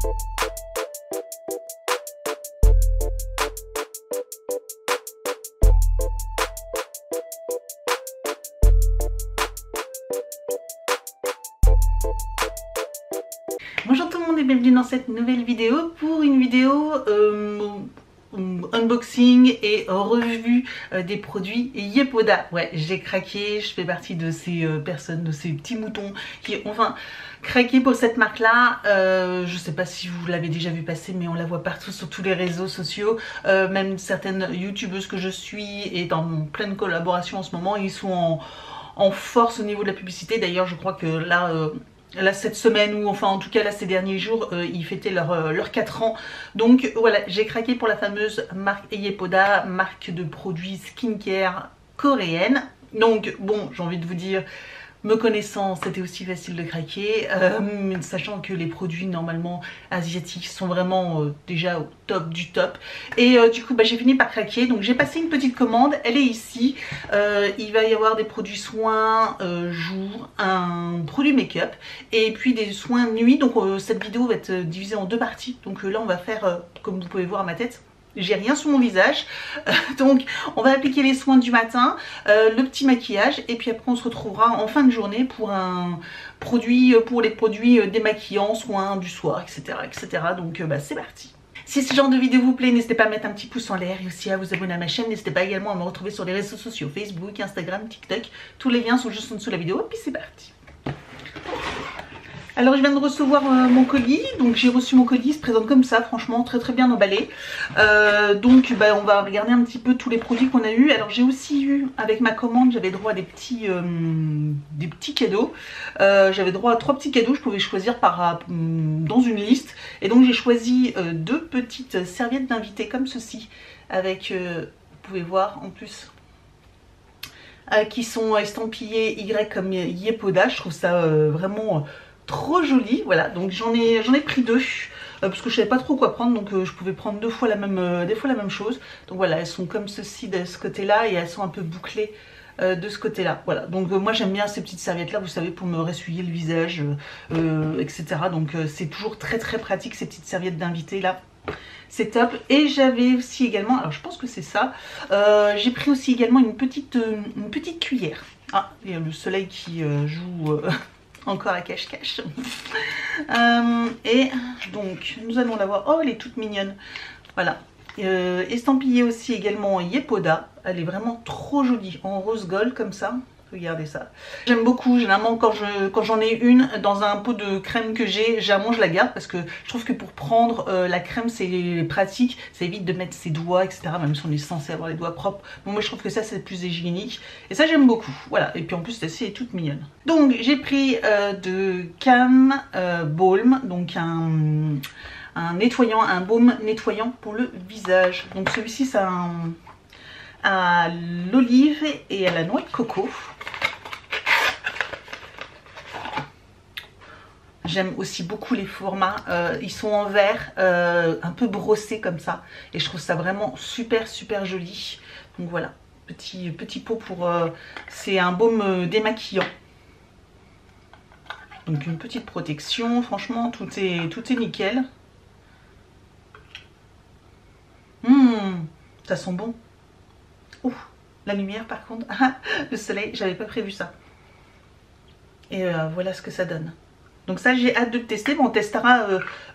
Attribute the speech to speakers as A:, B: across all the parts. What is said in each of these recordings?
A: Bonjour tout le monde et bienvenue dans cette nouvelle vidéo pour une vidéo unboxing et revue des produits Yepoda. Ouais, j'ai craqué, je fais partie de ces personnes, de ces petits moutons qui ont enfin craqué pour cette marque là. Je sais pas si vous l'avez déjà vu passer, mais on la voit partout sur tous les réseaux sociaux. Même certaines youtubeuses que je suis est en pleine collaboration en ce moment. Ils sont en force au niveau de la publicité. D'ailleurs je crois que là cette semaine, ou enfin en tout cas là ces derniers jours, ils fêtaient leurs 4 ans. Donc voilà, j'ai craqué pour la fameuse marque Yepoda, marque de produits skincare coréenne. Donc bon, j'ai envie de vous dire, me connaissant, c'était aussi facile de craquer, sachant que les produits normalement asiatiques sont vraiment déjà au top du top. Et du coup j'ai fini par craquer, donc j'ai passé une petite commande, elle est ici. Il va y avoir des produits soins jour, un produit make-up et puis des soins nuit. Donc cette vidéo va être divisée en 2 parties. Donc là on va faire, comme vous pouvez voir à ma tête, j'ai rien sur mon visage, donc on va appliquer les soins du matin, le petit maquillage, et puis après on se retrouvera en fin de journée pour un produit, pour les produits démaquillants, soins du soir, etc. etc. Donc c'est parti. Si ce genre de vidéo vous plaît, n'hésitez pas à mettre un petit pouce en l'air et aussi à vous abonner à ma chaîne. N'hésitez pas également à me retrouver sur les réseaux sociaux, Facebook, Instagram, TikTok. Tous les liens sont juste en dessous de la vidéo, et puis c'est parti. Alors je viens de recevoir mon colis, donc j'ai reçu mon colis, il se présente comme ça, franchement très bien emballé. Donc on va regarder un petit peu tous les produits qu'on a eu. Alors j'ai aussi eu, avec ma commande, j'avais droit à des petits cadeaux. J'avais droit à 3 petits cadeaux, je pouvais choisir dans une liste. Et donc j'ai choisi 2 petites serviettes d'invité comme ceci, avec, vous pouvez voir en plus, qui sont estampillées Y comme Yepoda. Je trouve ça vraiment trop joli. Voilà, donc j'en ai pris 2 parce que je savais pas trop quoi prendre, donc je pouvais prendre des fois la même chose. Donc voilà, elles sont comme ceci de ce côté là et elles sont un peu bouclées de ce côté là. Voilà, donc moi j'aime bien ces petites serviettes là, vous savez, pour me ressuyer le visage, etc. Donc c'est toujours très pratique ces petites serviettes d'invité là, c'est top. Et j'avais aussi également, alors je pense que c'est ça, j'ai pris aussi également une petite cuillère. Ah, il y a le soleil qui joue encore à cache-cache. Et donc nous allons la voir. Oh, elle est toute mignonne. Voilà, estampillée aussi également Yepoda. Elle est vraiment trop jolie, en rose gold comme ça. Regardez ça, j'aime beaucoup. Généralement quand j'en ai une dans un pot de crème que j'ai, généralement je la garde parce que je trouve que pour prendre la crème c'est pratique, ça évite de mettre ses doigts, etc. Même si on est censé avoir les doigts propres, bon, moi je trouve que ça c'est plus hygiénique et ça j'aime beaucoup. Voilà, et puis en plus celle-ci est toute mignonne. Donc j'ai pris de Cam Balm, donc un nettoyant, un baume nettoyant pour le visage. Donc celui-ci c'est à l'olive et à la noix de coco. J'aime aussi beaucoup les formats, ils sont en verre, un peu brossés comme ça, et je trouve ça vraiment super joli. Donc voilà, petit pot pour, c'est un baume démaquillant. Donc une petite protection, franchement tout est nickel. Ça sent bon. Ouh, la lumière par contre, le soleil, j'avais pas prévu ça. Et voilà ce que ça donne. Donc ça j'ai hâte de le tester, bon, on testera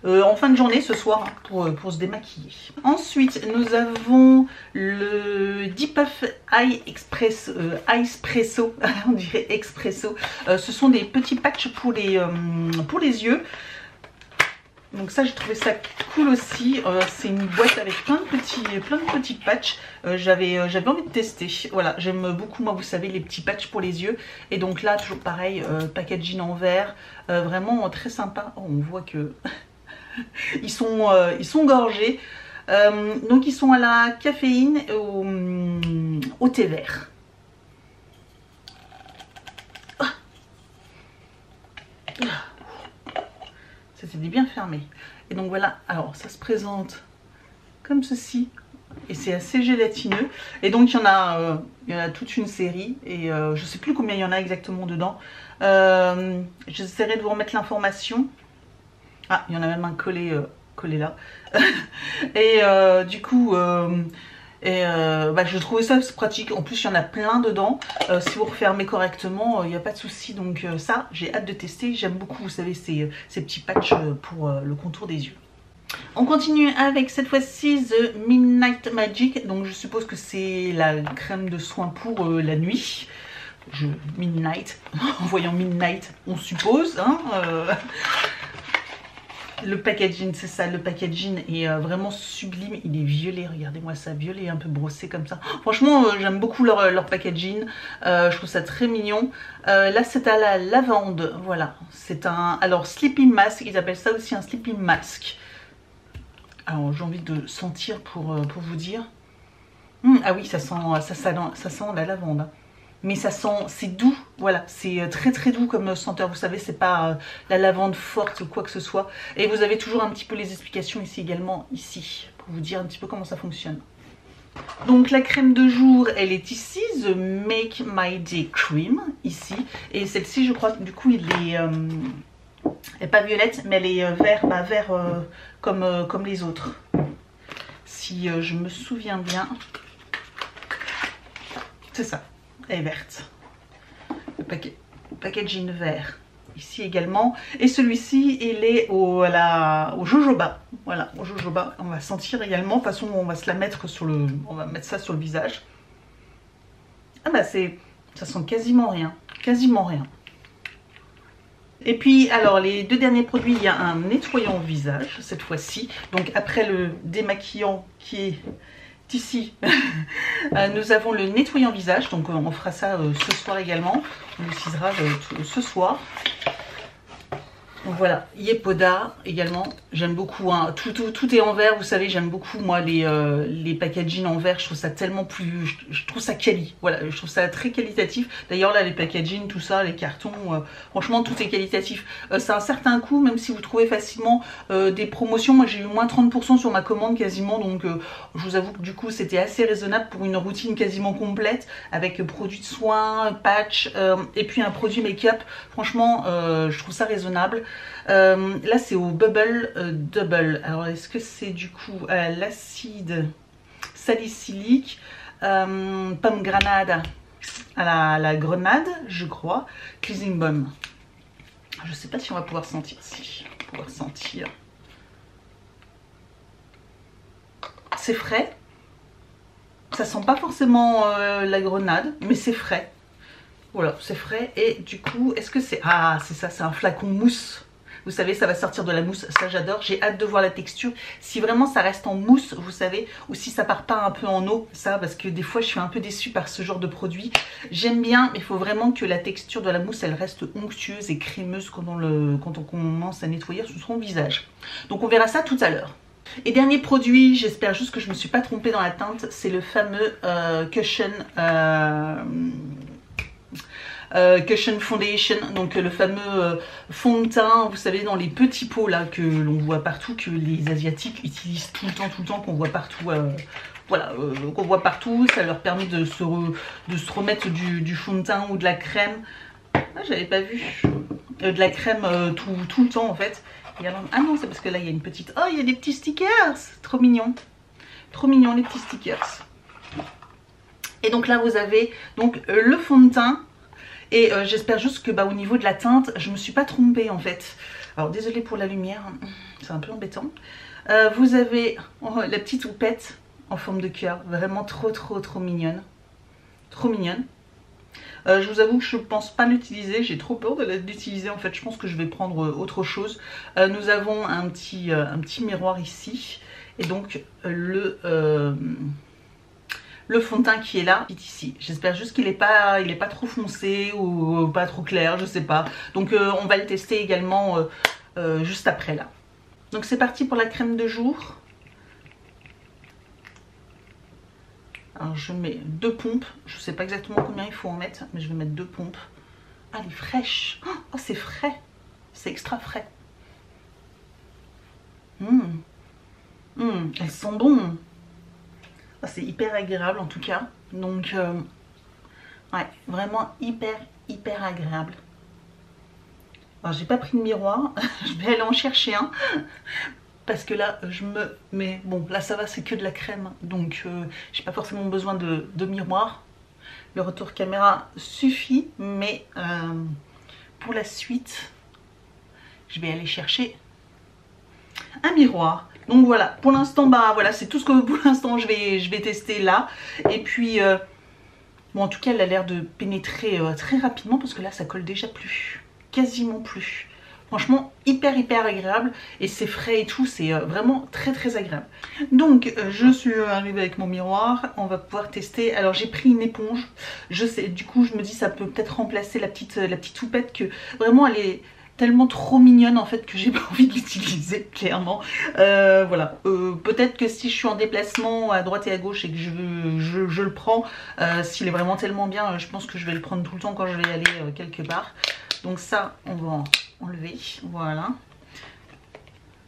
A: en fin de journée ce soir pour se démaquiller. Ensuite nous avons le Depuff Eye Espresso, on dirait Expresso. Ce sont des petits patchs pour les yeux. Donc ça j'ai trouvé ça cool aussi, c'est une boîte avec plein de petits patchs, j'avais envie de tester. Voilà, j'aime beaucoup, moi vous savez, les petits patchs pour les yeux. Et donc là toujours pareil, packaging en verre, vraiment très sympa. Oh, on voit que ils sont gorgés, donc ils sont à la caféine et au thé vert. C'était bien fermé. Et donc voilà, alors ça se présente comme ceci et c'est assez gélatineux. Et donc il y en a toute une série et je sais plus combien il y en a exactement dedans. J'essaierai de vous remettre l'information. Ah, il y en a même un collé, collé là. Et du coup, bah, je trouvais ça pratique. En plus, il y en a plein dedans. Si vous refermez correctement, il n'y a pas de souci. Donc ça, j'ai hâte de tester. J'aime beaucoup, vous savez, ces petits patchs pour le contour des yeux. On continue avec cette fois-ci The Midnight Magic. Donc je suppose que c'est la crème de soin pour la nuit. Midnight, en voyant Midnight, on suppose. Hein, le packaging, c'est ça, le packaging est vraiment sublime. Il est violet, regardez-moi ça, violet un peu brossé comme ça. Franchement, j'aime beaucoup leur packaging. Je trouve ça très mignon. Là, c'est à la lavande, voilà. C'est un, alors, sleeping mask, ils appellent ça aussi un sleeping mask. Alors, j'ai envie de sentir pour vous dire. Ah oui, ça sent la lavande. Mais ça sent, c'est doux, voilà, c'est très très doux comme senteur, vous savez, c'est pas la lavande forte ou quoi que ce soit. Et vous avez toujours un petit peu les explications ici également, ici, pour vous dire un petit peu comment ça fonctionne. Donc la crème de jour, elle est ici, The Make My Day Cream, ici. Et celle-ci, je crois que du coup, elle est pas violette, mais elle est vert, bah, vert comme les autres. Si je me souviens bien, c'est ça. Elle est verte. Le packaging vert. Ici également. Et celui-ci, il est au jojoba. Voilà, au jojoba. On va sentir également. De toute façon, on va se la mettre sur le... On va mettre ça sur le visage. Ah bah ça sent quasiment rien. Quasiment rien. Et puis, alors, les deux derniers produits, il y a un nettoyant visage, cette fois-ci. Donc, après le démaquillant qui est... ici, nous avons le nettoyant visage, donc on fera ça ce soir également, on l'utilisera ce soir. Donc voilà, Yepoda également, j'aime beaucoup, hein. Tout est en verre, vous savez, j'aime beaucoup moi les packaging en verre, je trouve ça tellement plus, je trouve ça quali, voilà, je trouve ça très qualitatif. D'ailleurs là les packaging, tout ça, les cartons, franchement tout est qualitatif. C'est un certain coût, même si vous trouvez facilement des promotions, moi j'ai eu moins 30% sur ma commande quasiment, donc je vous avoue que du coup c'était assez raisonnable pour une routine quasiment complète, avec produits de soins, patch, et puis un produit make-up, franchement je trouve ça raisonnable. Là c'est au Bubble Double. Alors est-ce que c'est du coup l'acide salicylique, pomme grenade à la grenade, je crois, cleansing balm. Je sais pas si on va pouvoir sentir. Si, on va pouvoir sentir. C'est frais. Ça sent pas forcément la grenade, mais c'est frais. Voilà, c'est frais. Et du coup, est-ce que c'est... Ah, c'est ça, c'est un flacon mousse. Vous savez, ça va sortir de la mousse. Ça, j'adore. J'ai hâte de voir la texture. Si vraiment ça reste en mousse, vous savez, ou si ça part pas un peu en eau, ça, parce que des fois, je suis un peu déçue par ce genre de produit. J'aime bien, mais il faut vraiment que la texture de la mousse, elle reste onctueuse et crémeuse quand on commence à nettoyer sur son visage. Donc, on verra ça tout à l'heure. Et dernier produit, j'espère juste que je ne me suis pas trompée dans la teinte, c'est le fameux Cushion... Cushion Foundation, donc le fameux fond de teint, vous savez, dans les petits pots là que l'on voit partout, que les Asiatiques utilisent tout le temps, qu'on voit partout, voilà, qu'on voit partout. Ça leur permet de se remettre du fond de teint ou de la crème. Ah, j'avais pas vu de la crème tout le temps en fait. Et alors, ah non, c'est parce que là il y a une petite, oh il y a des petits stickers, trop mignon les petits stickers. Et donc là vous avez donc le fond de teint. Et j'espère juste que au niveau de la teinte, je me suis pas trompée en fait. Alors désolée pour la lumière, c'est un peu embêtant. Vous avez la petite houppette en forme de cœur, vraiment trop mignonne. Trop mignonne. Je vous avoue que je pense pas l'utiliser, j'ai trop peur de l'utiliser en fait, je pense que je vais prendre autre chose. Nous avons un petit miroir ici, et donc le fond de teint qui est là, ici. J'espère juste qu'il n'est pas trop foncé ou pas trop clair, je sais pas. Donc on va le tester également juste après là. Donc c'est parti pour la crème de jour. Alors je mets 2 pompes. Je sais pas exactement combien il faut en mettre, mais je vais mettre 2 pompes. Ah, elle est fraîche. Oh, c'est frais. C'est extra frais. Elles sont bonnes. C'est hyper agréable en tout cas, donc ouais, vraiment hyper agréable. Alors j'ai pas pris de miroir, je vais aller en chercher un. Parce que là, mais bon, là ça va, c'est que de la crème. Donc j'ai pas forcément besoin de miroir. Le retour caméra suffit, mais pour la suite, je vais aller chercher un miroir. Donc voilà, pour l'instant, bah voilà, c'est tout ce que pour l'instant je vais tester là. Et puis, bon, en tout cas, elle a l'air de pénétrer très rapidement parce que là, ça colle déjà plus, quasiment plus. Franchement, hyper agréable et c'est frais et tout, c'est vraiment très agréable. Donc, je suis arrivée avec mon miroir, on va pouvoir tester. Alors, j'ai pris une éponge, je sais, du coup, je me dis ça peut peut-être remplacer la petite houppette que vraiment elle est tellement trop mignonne en fait que j'ai pas envie de l'utiliser clairement. Voilà, peut-être que si je suis en déplacement à droite et à gauche et que je le prends, s'il est vraiment tellement bien, je pense que je vais le prendre tout le temps quand je vais aller quelque part. Donc ça, on va enlever, voilà.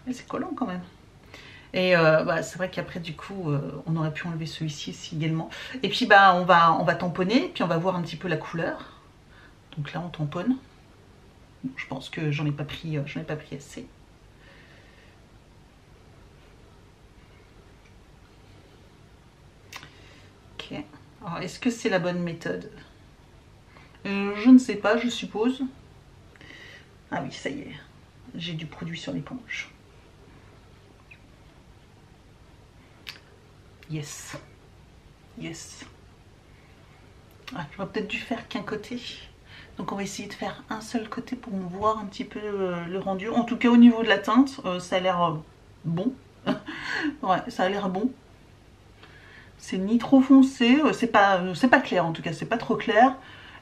A: Mais c'est collant quand même. Et bah, c'est vrai qu'après du coup, on aurait pu enlever celui-ci aussi également. Et puis bah on va tamponner, puis on va voir un petit peu la couleur. Donc là on tamponne. Je pense que j'en ai pas pris assez. Ok. Alors est-ce que c'est la bonne méthode? Je ne sais pas, je suppose. Ah oui, ça y est, j'ai du produit sur l'éponge. Yes. Yes. Ah, j'aurais peut-être dû faire qu'un côté. Donc on va essayer de faire un seul côté pour voir un petit peu le rendu. En tout cas au niveau de la teinte, ça a l'air bon. Ouais, ça a l'air bon. C'est ni trop foncé, c'est pas clair en tout cas, c'est pas trop clair.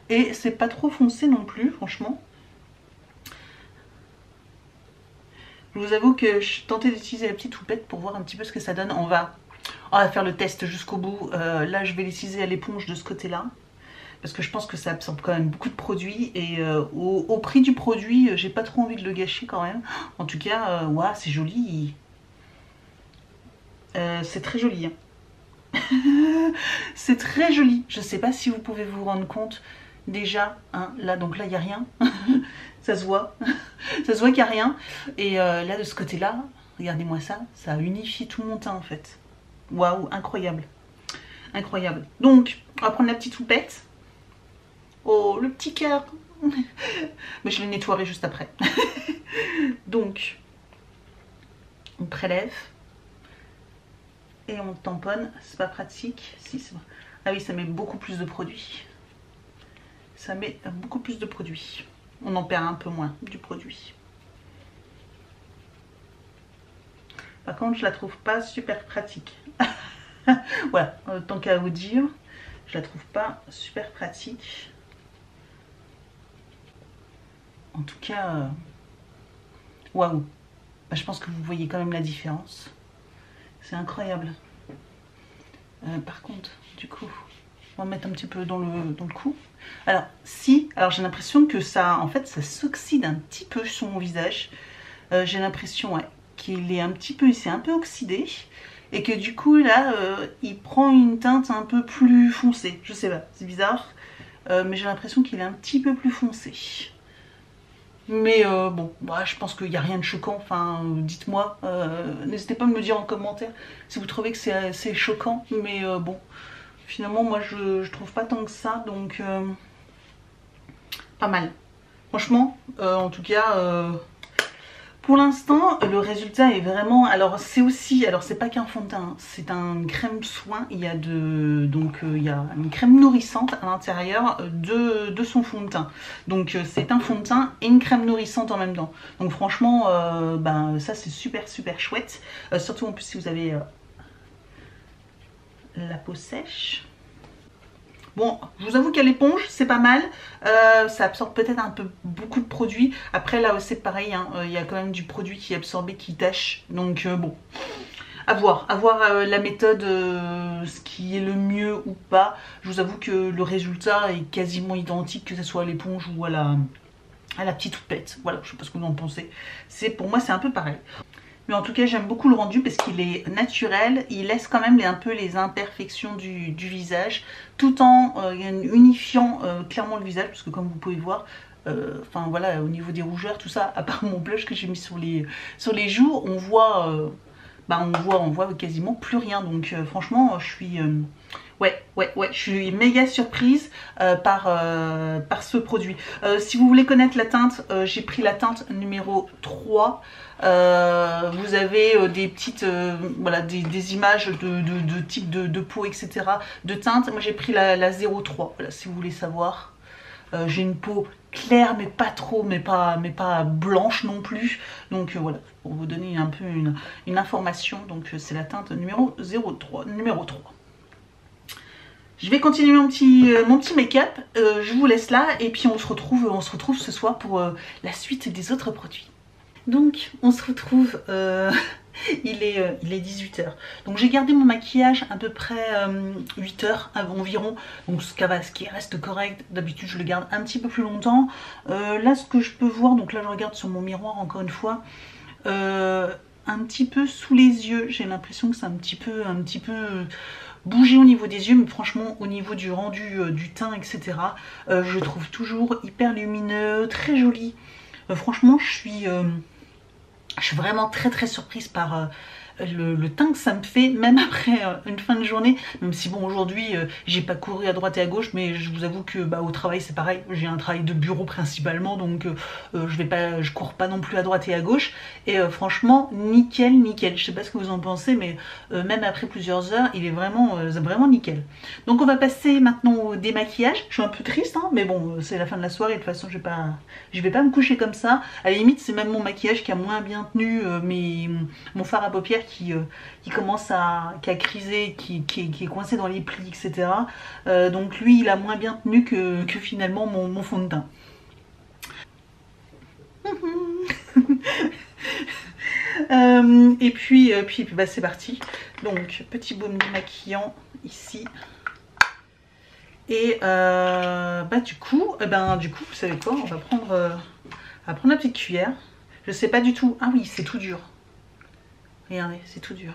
A: Et c'est pas trop foncé non plus, franchement. Je vous avoue que je tentais d'utiliser la petite houppette pour voir un petit peu ce que ça donne. On va faire le test jusqu'au bout. Là, je vais l'utiliser à l'éponge de ce côté-là. Parce que je pense que ça absorbe quand même beaucoup de produits. Et au prix du produit, j'ai pas trop envie de le gâcher quand même. En tout cas, ouais, c'est joli. C'est très joli. Hein. C'est très joli. Je sais pas si vous pouvez vous rendre compte. Déjà, hein, là, donc là, il n'y a rien. Ça se voit. Ça se voit qu'il n'y a rien. Et là, de ce côté-là, regardez-moi ça. Ça unifie tout mon teint, en fait. Waouh, incroyable. Incroyable. Donc, on va prendre la petite houppette. Oh, le petit cœur. Mais je le nettoierai juste après. Donc, on prélève. Et on tamponne. C'est pas pratique. Si, c'est bon. Ah oui, ça met beaucoup plus de produit. Ça met beaucoup plus de produit. On en perd un peu moins du produit. Par contre, je la trouve pas super pratique. Voilà, tant qu'à vous dire, je la trouve pas super pratique. En tout cas, waouh. Bah, je pense que vous voyez quand même la différence. C'est incroyable. Par contre, du coup, on va mettre un petit peu dans le cou. Alors, j'ai l'impression que ça, en fait, ça s'oxyde un petit peu sur mon visage. J'ai l'impression qu'il est un petit peu, il s'est un peu oxydé. Et que du coup, là, il prend une teinte un peu plus foncée. Je sais pas, c'est bizarre. Mais j'ai l'impression qu'il est un petit peu plus foncé. Mais bon, bah, je pense qu'il n'y a rien de choquant. Enfin, dites-moi, n'hésitez pas à me le dire en commentaire si vous trouvez que c'est choquant. Mais bon, finalement, moi, je trouve pas tant que ça. Donc, pas mal. Franchement, en tout cas, pour l'instant, le résultat est vraiment... Alors, c'est aussi... Alors, c'est pas qu'un fond de teint, c'est un crème soin. Il y a il y a une crème nourrissante à l'intérieur de son fond de teint. Donc, c'est un fond de teint et une crème nourrissante en même temps. Donc, franchement, ça, c'est super chouette. Surtout, en plus, si vous avez la peau sèche. Bon, je vous avoue qu'à l'éponge, c'est pas mal. Ça absorbe peut-être un peu beaucoup de produits. Après, là, c'est pareil. Hein, y a quand même du produit qui est absorbé, qui tâche. Donc, bon, à voir la méthode, ce qui est le mieux ou pas. Je vous avoue que le résultat est quasiment identique, que ce soit à l'éponge ou à la petite houppette. Voilà, je sais pas ce que vous en pensez. Pour moi, c'est un peu pareil. Mais en tout cas, j'aime beaucoup le rendu parce qu'il est naturel. Il laisse quand même un peu les imperfections du visage, tout en unifiant clairement le visage. Parce que comme vous pouvez voir, enfin voilà, au niveau des rougeurs, tout ça, à part mon blush que j'ai mis sur les joues, on voit, on voit quasiment plus rien. Donc franchement, je suis... ouais, je suis méga surprise par ce produit. Si vous voulez connaître la teinte, j'ai pris la teinte numéro 3. Vous avez des petites, voilà, des images de type de peau, etc. de teinte. Moi j'ai pris la 03, voilà, si vous voulez savoir. J'ai une peau claire mais pas trop, mais pas blanche non plus. Donc voilà, pour vous donner un peu une information. Donc c'est la teinte numéro 03, numéro 3. Je vais continuer mon petit make-up, je vous laisse là et puis on se retrouve ce soir pour la suite des autres produits. Donc on se retrouve, il est 18 h. Donc j'ai gardé mon maquillage à peu près 8 h environ, donc ce qui reste correct. D'habitude je le garde un petit peu plus longtemps. Là ce que je peux voir, donc là je regarde sur mon miroir encore une fois, un petit peu sous les yeux, j'ai l'impression que c'est un petit peu bouger au niveau des yeux, mais franchement au niveau du rendu du teint, etc. Je trouve toujours hyper lumineux, très joli. Franchement je suis vraiment très surprise par le teint que ça me fait, même après une fin de journée. Même si bon, aujourd'hui j'ai pas couru à droite et à gauche, mais je vous avoue que au travail c'est pareil, j'ai un travail de bureau principalement, donc je cours pas non plus à droite et à gauche. Et franchement nickel. Je sais pas ce que vous en pensez, mais même après plusieurs heures il est vraiment nickel. Donc on va passer maintenant au démaquillage. Je suis un peu triste, hein, mais bon, c'est la fin de la soirée, de toute façon je vais pas me coucher comme ça. À la limite c'est même mon maquillage qui a moins bien tenu, mon fard à paupières qui commence à criser, qui est coincé dans les plis, etc. Donc lui il a moins bien tenu que finalement mon fond de teint. Et puis c'est parti. Donc petit baume démaquillant ici. Et du coup, vous savez quoi, on va prendre la petite cuillère. Je sais pas du tout. Ah oui, c'est tout dur. Regardez, c'est tout dur.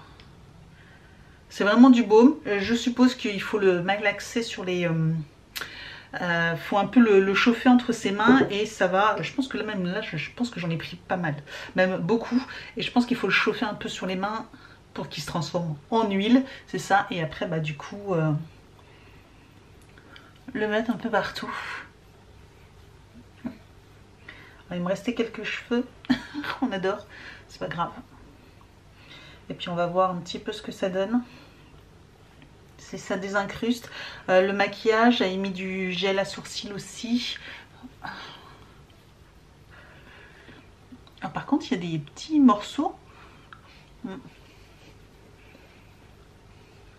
A: C'est vraiment du baume. Je suppose qu'il faut le malaxer sur les... faut un peu le chauffer entre ses mains et ça va... Je pense que là même, je pense que j'en ai pris pas mal. Même beaucoup. Et je pense qu'il faut le chauffer un peu sur les mains pour qu'il se transforme en huile. C'est ça. Et après, du coup, le mettre un peu partout. Alors, il me restait quelques cheveux. On adore. C'est pas grave. Et puis on va voir un petit peu ce que ça donne. C'est ça désincruste. Le maquillage, j'ai mis du gel à sourcils aussi. Ah, par contre, il y a des petits morceaux.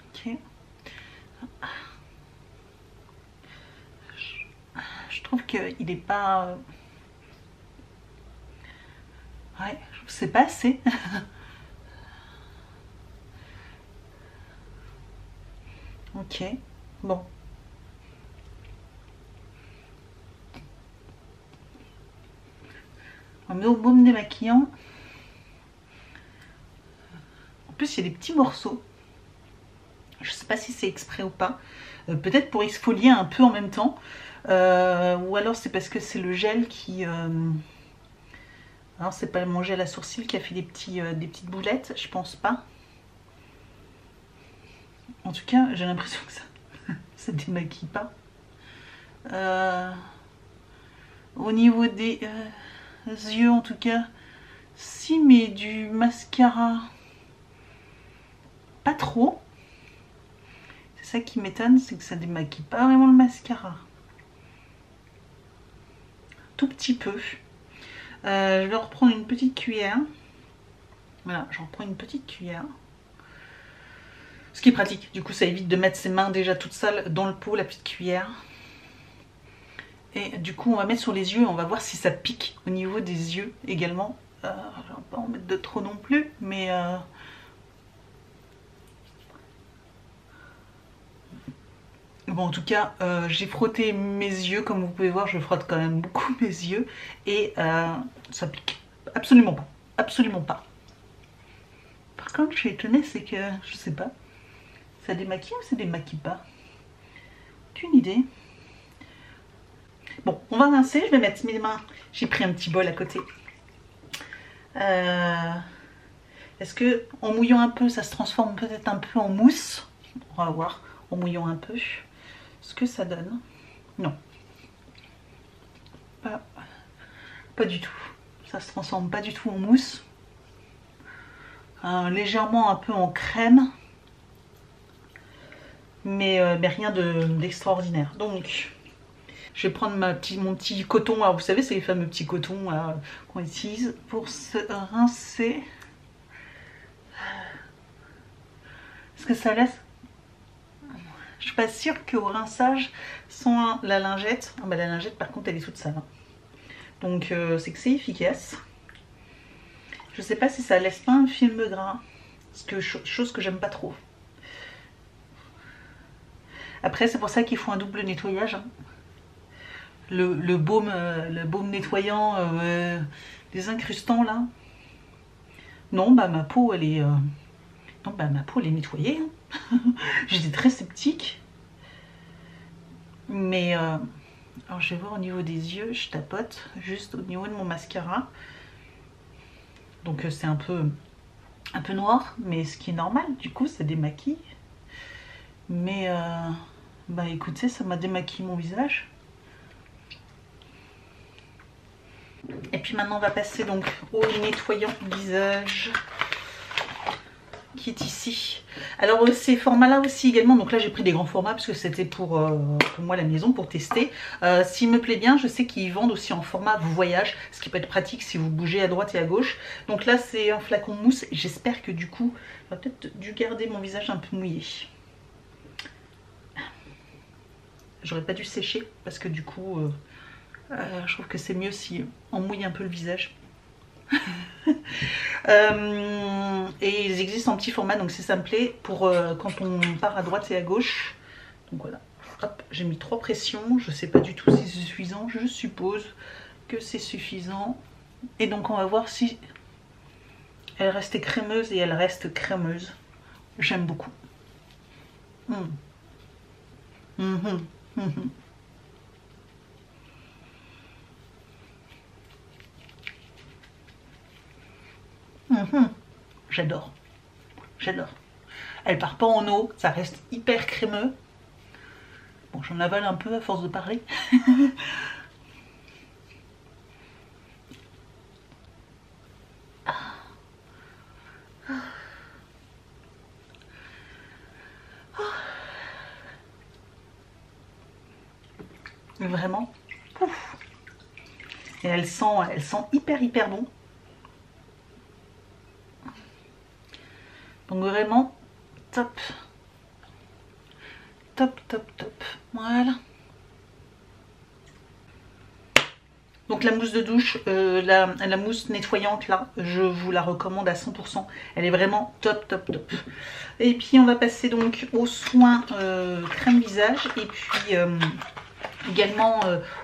A: Ok. Je trouve qu'il n'est pas... Ouais, c'est pas assez. Ok, bon. On met au baume démaquillant. En plus, il y a des petits morceaux. Je sais pas si c'est exprès ou pas. Peut-être pour exfolier un peu en même temps. Ou alors c'est parce que c'est le gel qui... Alors c'est pas mon gel à sourcils qui a fait des petites boulettes. Je pense pas. En tout cas, j'ai l'impression que ça démaquille pas. Au niveau des yeux, en tout cas, si, mais du mascara, pas trop. C'est ça qui m'étonne, c'est que ça démaquille pas vraiment le mascara. Tout petit peu. Je vais reprendre une petite cuillère. Voilà, j'en reprends une petite cuillère. Ce qui est pratique, du coup ça évite de mettre ses mains déjà toutes sales dans le pot, la petite cuillère. Et du coup on va mettre sur les yeux, on va voir si ça pique au niveau des yeux également. Je ne vais pas en mettre de trop non plus, mais... Bon, en tout cas, j'ai frotté mes yeux, comme vous pouvez voir, je frotte quand même beaucoup mes yeux. Et ça pique absolument pas, absolument pas. Par contre, je suis étonnée, c'est que, je sais pas, ça démaquille ou ça démaquille pas? Aucune idée. Bon, on va rincer, je vais mettre mes mains. J'ai pris un petit bol à côté. Est-ce que en mouillant un peu, ça se transforme peut-être un peu en mousse? On va voir, en mouillant un peu, ce que ça donne. Non. Pas du tout. Ça se transforme pas du tout en mousse. Légèrement un peu en crème. Mais rien d'extraordinaire. Donc, je vais prendre mon petit coton. Alors, vous savez, c'est les fameux petits cotons qu'on utilise pour se rincer. Est-ce que ça laisse? Je suis pas sûre qu'au rinçage, sans la lingette... Ah bah, la lingette, par contre, elle est toute sale. Hein. Donc, c'est que c'est efficace. Je sais pas si ça laisse pas un film gras. Chose que j'aime pas trop. Après, c'est pour ça qu'il faut un double nettoyage. Hein. Le baume nettoyant, les incrustants là. Non, bah ma peau elle est, non, bah ma peau elle est nettoyée. Hein. J'étais très sceptique. Mais alors je vais voir au niveau des yeux, je tapote juste au niveau de mon mascara. Donc c'est un peu noir, mais ce qui est normal. Du coup, ça démaquille. Mais bah écoutez, ça m'a démaquillé mon visage. Et puis maintenant on va passer donc au nettoyant visage qui est ici. Alors ces formats là aussi également, donc là j'ai pris des grands formats parce que c'était pour moi la maison, pour tester. S'il me plaît bien, je sais qu'ils vendent aussi en format voyage, ce qui peut être pratique si vous bougez à droite et à gauche. Donc là c'est un flacon mousse, j'espère que du coup j'aurais peut-être dû garder mon visage un peu mouillé. J'aurais pas dû sécher parce que du coup je trouve que c'est mieux si on mouille un peu le visage. Et ils existent en petit format, donc c'est simplé pour quand on part à droite et à gauche. Donc voilà, hop, j'ai mis 3 pressions. Je sais pas du tout si c'est suffisant, je suppose que c'est suffisant. Et donc on va voir si elle restait crémeuse, et elle reste crémeuse. J'aime beaucoup. J'adore, j'adore. Elle part pas en eau, ça reste hyper crémeux. Bon, j'en avale un peu à force de parler. Vraiment. Ouf. Et elle sent hyper bon. Donc vraiment top. Top, top, top. Voilà. Donc la mousse de douche, la mousse nettoyante là, je vous la recommande à 100%. Elle est vraiment top, top, top. Et puis on va passer donc au soin crème visage. Et puis également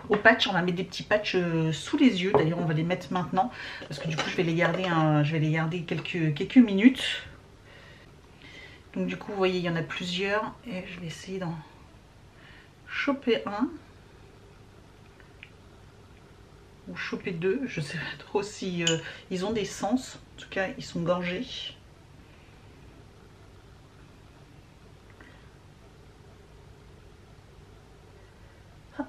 A: au patch, on va mettre des petits patchs sous les yeux. D'ailleurs on va les mettre maintenant. Parce que du coup je vais les garder, quelques minutes. Donc du coup vous voyez il y en a plusieurs. Et je vais essayer d'en choper un. Ou choper 2, je sais pas trop si ils ont des sens, en tout cas ils sont gorgés. Hop.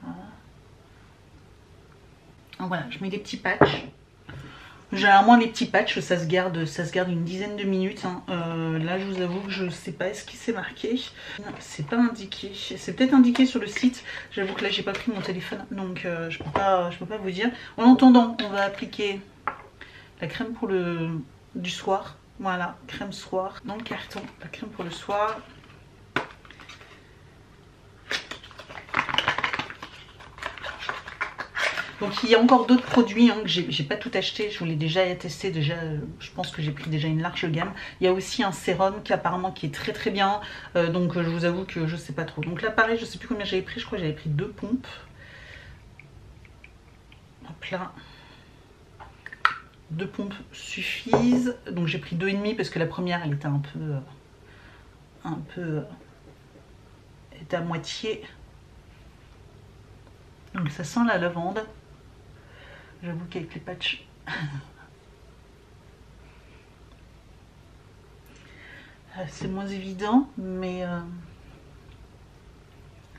A: Voilà. Donc voilà, je mets des petits patchs. Généralement les petits patchs ça se garde une dizaine de minutes. Hein. Là je vous avoue que je sais pas ce qui s'est marqué. C'est pas indiqué. C'est peut-être indiqué sur le site. J'avoue que là j'ai pas pris mon téléphone donc je peux pas vous dire. En attendant on va appliquer la crème pour du soir. Voilà, crème soir dans le carton. La crème pour le soir. Donc il y a encore d'autres produits hein, que j'ai pas tout acheté, je vous l'ai déjà testé, je pense que j'ai pris déjà une large gamme. Il y a aussi un sérum qui apparemment qui est très très bien, donc je vous avoue que je sais pas trop. Donc là pareil, je sais plus combien j'avais pris, je crois que j'avais pris 2 pompes. Hop là. 2 pompes suffisent, donc j'ai pris 2,5 parce que la première elle était un peu est à moitié. Donc ça sent la lavande. J'avoue qu'avec les patchs... c'est moins évident, mais...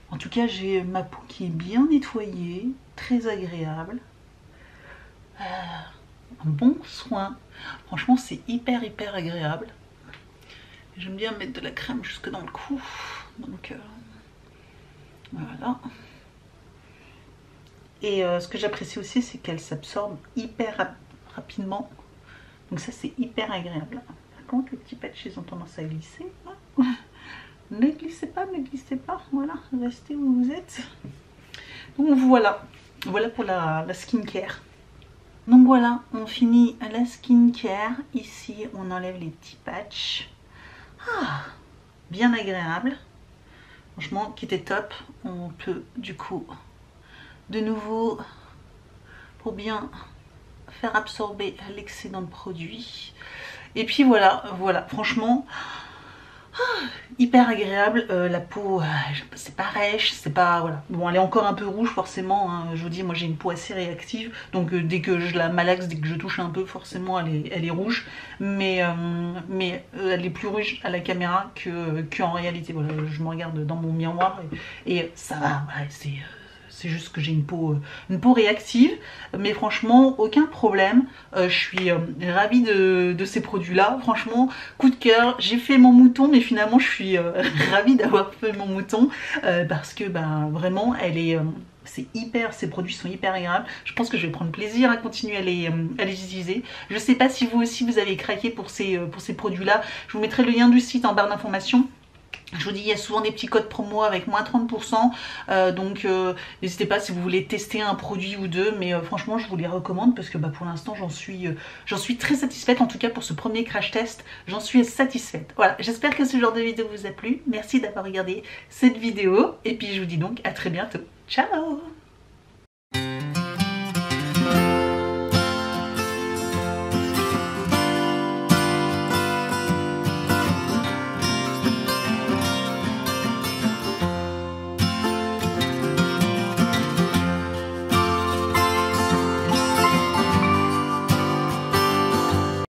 A: En tout cas, j'ai ma peau qui est bien nettoyée, très agréable. Un bon soin. Franchement, c'est hyper agréable. J'aime bien mettre de la crème jusque dans le cou. Donc voilà. Et ce que j'apprécie aussi, c'est qu'elle s'absorbe hyper rapidement. Donc ça, c'est hyper agréable. Par contre, les petits patchs, ils ont tendance à glisser. Ne glissez pas, ne glissez pas. Voilà, restez où vous êtes. Donc voilà. Voilà pour la skincare. Donc voilà, on finit la skincare. Ici, on enlève les petits patchs. Ah, bien agréable. Franchement, qui était top. On peut du coup, de nouveau, pour bien faire absorber l'excédent de produit. Et puis voilà, franchement, hyper agréable. La peau, c'est pas rêche, c'est pas, voilà. Bon, elle est encore un peu rouge forcément, hein. Je vous dis, moi j'ai une peau assez réactive, donc dès que je la malaxe, dès que je touche un peu, forcément elle est rouge, mais elle est plus rouge à la caméra que en réalité. Voilà, je me regarde dans mon miroir et ça va, voilà, c'est juste que j'ai une peau réactive, mais franchement, aucun problème. Je suis ravie de ces produits-là. Franchement, coup de cœur. J'ai fait mon mouton, mais finalement, je suis ravie d'avoir fait mon mouton parce que vraiment, ces produits sont hyper agréables. Je pense que je vais prendre plaisir à continuer à les utiliser. Je ne sais pas si vous aussi, vous avez craqué pour ces produits-là. Je vous mettrai le lien du site en barre d'informations. Je vous dis, il y a souvent des petits codes promo avec moins 30%, donc n'hésitez pas si vous voulez tester un produit ou deux, mais franchement je vous les recommande parce que pour l'instant j'en suis très satisfaite. En tout cas pour ce premier crash test, j'en suis satisfaite. Voilà, j'espère que ce genre de vidéo vous a plu. Merci d'avoir regardé cette vidéo et puis je vous dis donc à très bientôt. Ciao!